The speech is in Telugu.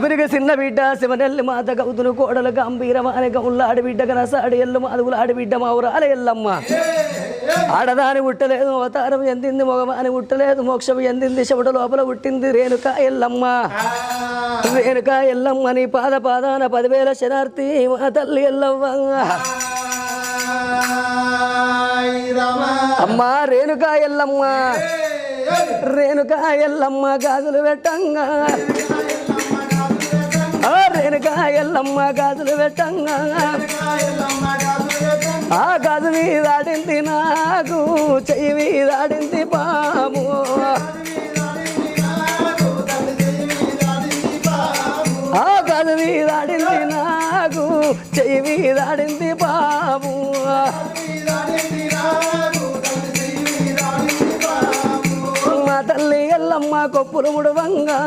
శివరికి చిన్న బిడ్డ శివనెల్లి మాత గౌతును కోడలు గంభీరమానిక ఉల్లాడి బిడ్డ కనసాడి ఎల్లు మాదుగులాడి బిడ్డ మౌరాల ఎల్లమ్మ ఆడదాని ఉట్టలేదు అవతారం ఎందింది మొగమాని ఉట్టలేదు మోక్షం ఎందింది శివుడ లోపల పుట్టింది రేణుక ఎల్లమ్మ రేణుక ఎల్లమ్మ నీ పాదాన 10,000 శనార్థి మా తల్లి ఎల్లవ్వ అమ్మా రేణుక ఎల్లమ్మ రేణుక ఎల్లమ్మ గాజులు పెట్టంగా రేణుక ఎల్లమ్మ గాజులు పెట్టంగా ఆ గాజు మీదాడింది నాకు చెయ్యి మీదాడింది పాము ఆ గాజు మీదాడింది నాకు చెయ్యి మీదాడింది పాము మా తల్లి ఎల్లమ్మ కొప్పులు ముడువంగా